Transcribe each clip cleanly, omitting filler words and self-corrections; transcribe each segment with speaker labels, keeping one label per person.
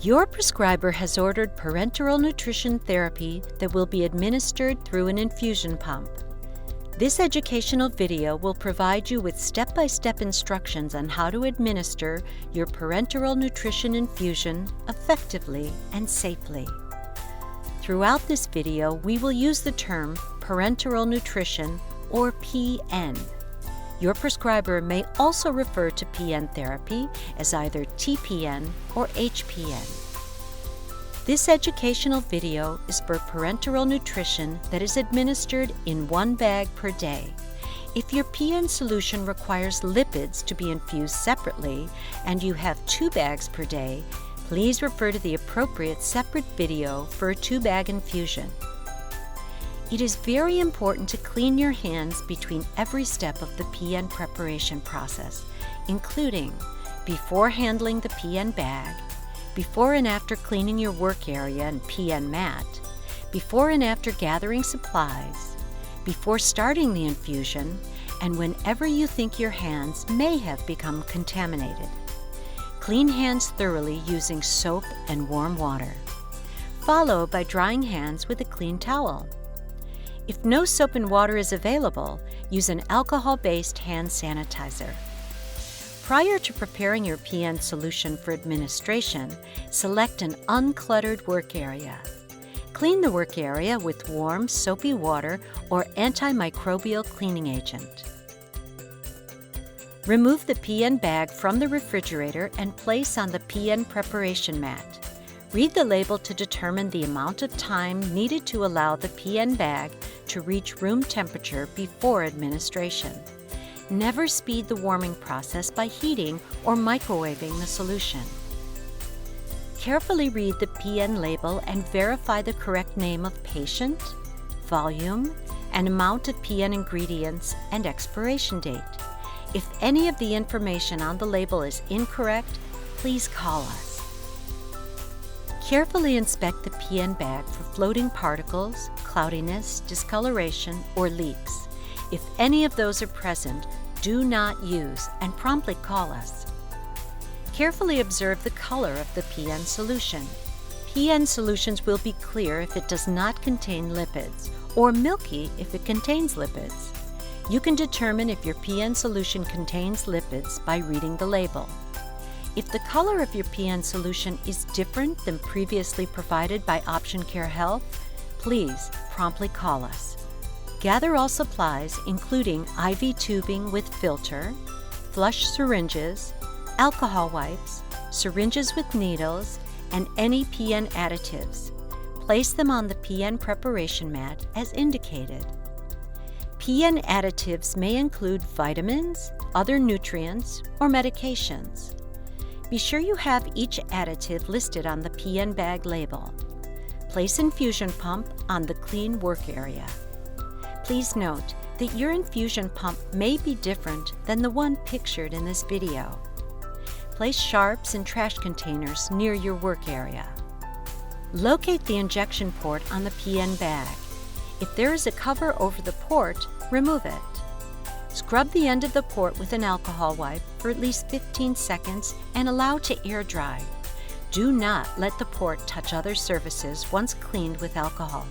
Speaker 1: Your prescriber has ordered parenteral nutrition therapy that will be administered through an infusion pump. This educational video will provide you with step-by-step instructions on how to administer your parenteral nutrition infusion effectively and safely. Throughout this video, we will use the term parenteral nutrition, or PN. Your prescriber may also refer to PN therapy as either TPN or HPN. This educational video is for parenteral nutrition that is administered in 1 bag per day. If your PN solution requires lipids to be infused separately and you have 2 bags per day, please refer to the appropriate separate video for a 2-bag infusion. It is very important to clean your hands between every step of the PN preparation process, including before handling the PN bag, before and after cleaning your work area and PN mat, before and after gathering supplies, before starting the infusion, and whenever you think your hands may have become contaminated. Clean hands thoroughly using soap and warm water, followed by drying hands with a clean towel. If no soap and water is available, use an alcohol-based hand sanitizer. Prior to preparing your PN solution for administration, select an uncluttered work area. Clean the work area with warm, soapy water or antimicrobial cleaning agent. Remove the PN bag from the refrigerator and place on the PN preparation mat. Read the label to determine the amount of time needed to allow the PN bag to reach room temperature before administration. Never speed the warming process by heating or microwaving the solution. Carefully read the PN label and verify the correct name of patient, volume, and amount of PN ingredients and expiration date. If any of the information on the label is incorrect, please call us. Carefully inspect the PN bag for floating particles, cloudiness, discoloration, or leaks. If any of those are present, do not use and promptly call us. Carefully observe the color of the PN solution. PN solutions will be clear if it does not contain lipids, or milky if it contains lipids. You can determine if your PN solution contains lipids by reading the label. If the color of your PN solution is different than previously provided by Option Care Health, please promptly call us. Gather all supplies, including IV tubing with filter, flush syringes, alcohol wipes, syringes with needles, and any PN additives. Place them on the PN preparation mat as indicated. PN additives may include vitamins, other nutrients, or medications. Be sure you have each additive listed on the PN bag label. Place infusion pump on the clean work area. Please note that your infusion pump may be different than the one pictured in this video. Place sharps and trash containers near your work area. Locate the injection port on the PN bag. If there is a cover over the port, remove it. Scrub the end of the port with an alcohol wipe for at least 15 seconds and allow to air dry. Do not let the port touch other surfaces once cleaned with alcohol.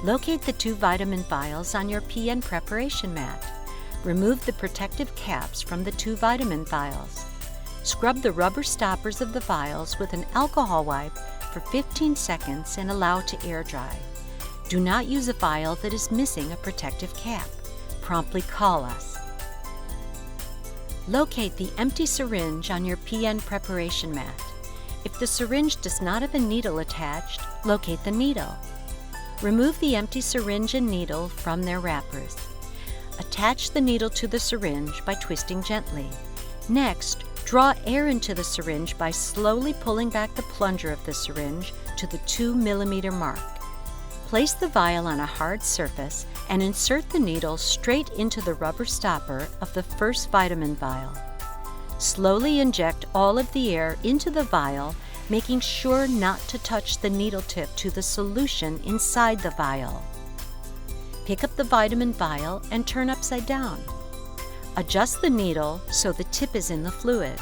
Speaker 1: Locate the 2 vitamin vials on your PN preparation mat. Remove the protective caps from the 2 vitamin vials. Scrub the rubber stoppers of the vials with an alcohol wipe for 15 seconds and allow to air dry. Do not use a vial that is missing a protective cap. Promptly call us. Locate the empty syringe on your PN preparation mat. If the syringe does not have a needle attached, locate the needle. Remove the empty syringe and needle from their wrappers. Attach the needle to the syringe by twisting gently. Next, draw air into the syringe by slowly pulling back the plunger of the syringe to the 2 millimeter mark. Place the vial on a hard surface and insert the needle straight into the rubber stopper of the first vitamin vial. Slowly inject all of the air into the vial, making sure not to touch the needle tip to the solution inside the vial. Pick up the vitamin vial and turn upside down. Adjust the needle so the tip is in the fluid.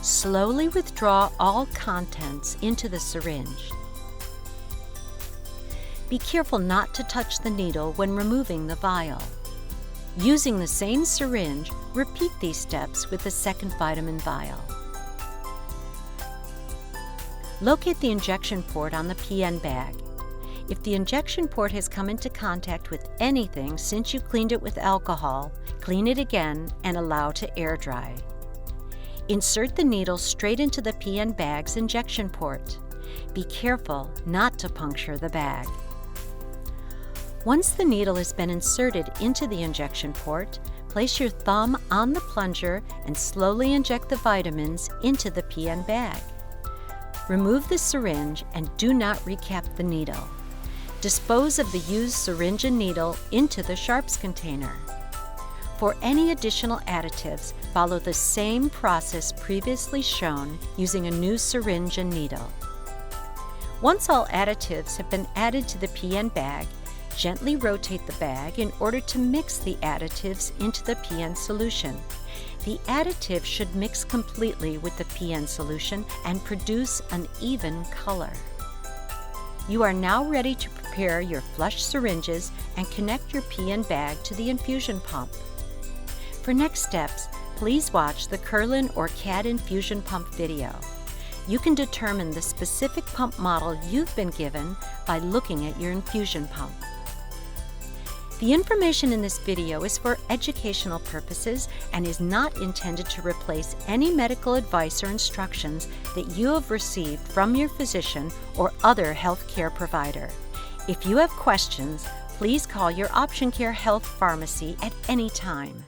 Speaker 1: Slowly withdraw all contents into the syringe. Be careful not to touch the needle when removing the vial. Using the same syringe, repeat these steps with the second vitamin vial. Locate the injection port on the PN bag. If the injection port has come into contact with anything since you cleaned it with alcohol, clean it again and allow to air dry. Insert the needle straight into the PN bag's injection port. Be careful not to puncture the bag. Once the needle has been inserted into the injection port, place your thumb on the plunger and slowly inject the vitamins into the PN bag. Remove the syringe and do not recap the needle. Dispose of the used syringe and needle into the sharps container. For any additional additives, follow the same process previously shown using a new syringe and needle. Once all additives have been added to the PN bag, gently rotate the bag in order to mix the additives into the PN solution. The additive should mix completely with the PN solution and produce an even color. You are now ready to prepare your flush syringes and connect your PN bag to the infusion pump. For next steps, please watch the Kerlin or CAD infusion pump video. You can determine the specific pump model you've been given by looking at your infusion pump. The information in this video is for educational purposes and is not intended to replace any medical advice or instructions that you have received from your physician or other healthcare provider. If you have questions, please call your Option Care Health Pharmacy at any time.